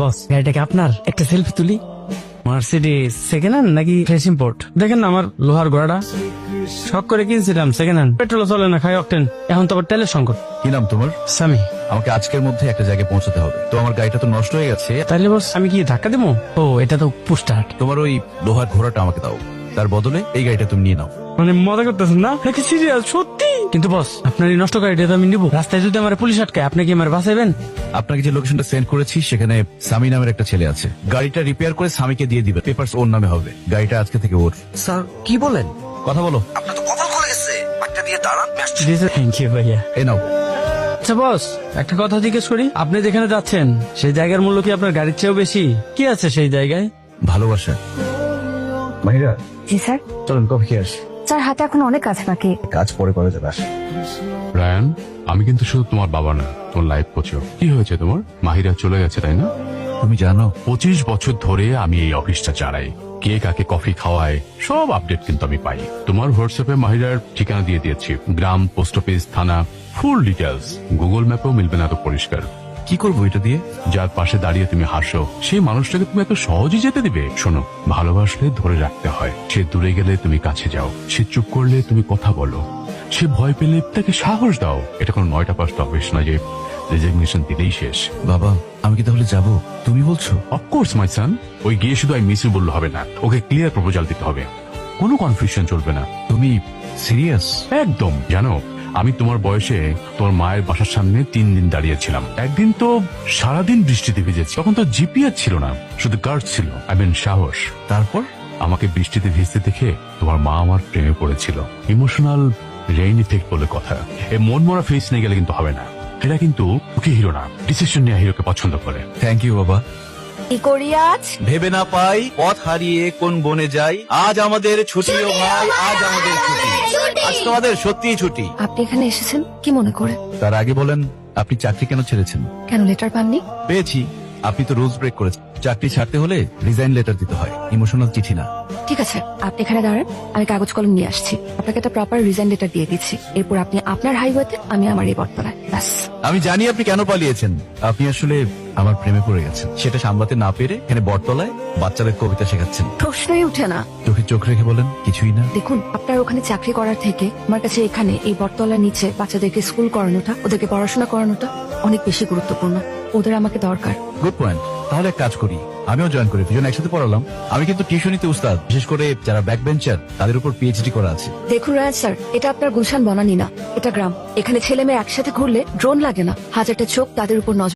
বস গাড়িটাকে আপনার একটা সেলফি তুলি। মার্সিডিজ সেকেন্ড হ্যান্ড নাকি ফ্রেশ ইম্পোর্ট? দেখেন না আমার লোহার ঘোড়াটা শখ করে কিনছিলাম সেকেন্ড হ্যান্ড, পেট্রোল চলে না, খাই অকটেন। এখন তো আবার তেলের সংকট। কি নাম তোমার? সামি। আমাকে আজকের মধ্যে একটা জায়গায় পৌঁছাতে হবে। তো আমার গাড়িটা তো নষ্ট হয়ে গেছে। তাইলে বস আমি কি ধাক্কা দেবো? ও এটা তো পুস্টার্ট। তোমার ওই লোহার ঘোড়াটা আমাকে দাও, তার বদলে এই গাড়িটা তুমি নিয়ে নাও। মানে মজা করতেছেন না নাকি সিরিয়াস সত্যি? কিন্তু বস আপনার এই নষ্ট গাড়িটা তো আমি নিবো। রাস্তায় যদি আমার পুলিশ আটকায় আপনি কি আমার বাঁচাইবেন? আপনাকে যে লোকেশনটা সেন্ড করেছি সেখানে সামি নামের একটা ছেলে আছে। গাড়িটা রিপেয়ার করে সামিকে দিয়ে দিবে, পেপারস ওর নামে হবে। গাড়িটা আজকে থেকে ওর। স্যার কি বলেন? কথা বলো। আপনার তো কপাল খুলে গেছে, একটা দিয়ে দাঁড়ান। থ্যাংক ইউ ভাইয়া। এই নাও। আচ্ছা বস একটা কথা জিজ্ঞেস করি, আপনি যেখানে যাচ্ছেন সেই জায়গার মূল্য কি আপনার গাড়ির চেয়েও বেশি? কি আছে সেই জায়গায়? ভালোবাসা। মাহিরা জি স্যার। চলুন কফি খেয়ে আসি। স্যার হাতে এখন অনেক কাজ বাকি। কাজ পরে করা যাবে। আসি। রায়ান, আমি কিন্তু শুধু তোমার বাবা না, তোমার লাইফ কোচও। কি হয়েছে তোমার? মাহিরা চলে গেছে তাই না? তুমি জানো 25 বছর ধরে আমি এই অফিসটা চালাই। কে কাকে কফি খাওয়ায় সব আপডেট কিন্তু আমি পাই। তোমার হোয়াটসঅ্যাপে মাহিরার ঠিকানা দিয়ে দিয়েছি, গ্রাম, পোস্ট অফিস, থানা, ফুল ডিটেলস। গুগল ম্যাপেও মিলবে না এত পরিষ্কার। কি করবো এটা দিয়ে? যার পাশে দাঁড়িয়ে তুমি হাসো সেই মানুষটাকে তুমি এত সহজে যেতে দিবে? শোনো, ভালোবাসলে ধরে রাখতে হয়। সে দূরে গেলে তুমি কাছে যাও, সে চুপ করলে তুমি কথা বলো, সে ভয় পেলে তাকে সাহস দাও। এটা কোনো 9টা 5টা অফিস না যে রেজিগনেশন দিলেই শেষ। বাবা আমি কি তাহলে যাব? তুমি বলছো? অফকোর্স মাই সান। ওই গিয়ে শুধু আই মিস ইউ বললে হবে না, ওকে ক্লিয়ার প্রপোজাল দিতে হবে। কোনো কনফিউশন চলবে না। তুমি সিরিয়াস? একদম। জানো, আমি তোমার বয়সে তোমার মায়ের বাসার সামনে 3 দিন দাঁড়িয়েছিলাম। একদিন তো সারাদিন বৃষ্টিতে ভিজেছি, তখন তো জিপিএস ছিল না, শুধু গার্ড ছিল, সাহস। তারপর? আমাকে বৃষ্টিতে ভিজতে দেখে তোমার মা আমার প্রেমে পড়েছিল। ইমোশনাল রেইন ইফেক্ট বলে কথা। এই মন মরা ফেস নিয়ে গেলে কিন্তু হবে না। এরা কিন্তু ওকে হিরো না, ডিসিশন নিয়ে হিরোকে পছন্দ করে। থ্যাংক ইউ বাবা। কি করি আজ? ভেবে না পাই পথ হারিয়ে কোন বনে যাই, আজ আমাদের ছুটি ও ভাই, আজ আমাদের ছুটি। আজ তোমাদের সত্যিই ছুটি। আপনি এখানে এসেছেন কি মনে করে? তার আগে বলেন আপনি চাকরি কেন ছেড়েছেন? কেন লেটার পাননি? পেয়েছি। আপনি তো রুলস ব্রেক করেছেন। চাকরি ছাড়তে হলে রিজাইন লেটার দিতে হয়, ইমোশনাল চিঠি না। ঠিক আছে আপনি এখানে দাঁড়ান, আমি কাগজ কলম নিয়ে আসছি। আপনাকে একটা প্রপার রিজাইন লেটার দিয়ে দিচ্ছি। এরপর আপনি আপনার হাইওয়েতে, আমি আমার এই বটতলায়। ব্যাস। আমি জানি আপনি কেন পালিয়েছেন। আপনি আসলে আমার প্রেমে পড়ে গেছেন। সেটা সামলাতে না পেরে এখানে বটতলায় বাচ্চাদের কবিতা শেখাচ্ছেন। প্রশ্নই উঠে না। চোখে চোখ রেখে বলেন কিছুই না। দেখুন আপনার ওখানে চাকরি করার থেকে আমার কাছে এখানে এই বটতলার নিচে বাচ্চাদেরকে স্কুল করানোটা, ওদেরকে পড়াশোনা করানোটা অনেক বেশি গুরুত্বপূর্ণ। ওদের আমাকে দরকার। Good point. তাহলে এক কাজ করি, আমিও জয়েন করি, দুজন একসাথে পড়ালাম। আমি কিন্তু টিউশনিতে উস্তাদ, বিশেষ করে যারা ব্যাক বেঞ্চার তাদের উপর পিএইচডি করা আছে। দেখুন রাজ স্যার, এটা আপনার গুলশান বনানি না, এটা গ্রাম। এখানে ছেলে মেয়ে একসাথে ঘুরলে ড্রোন লাগে না, হাজারটা চোখ তাদের উপর নজর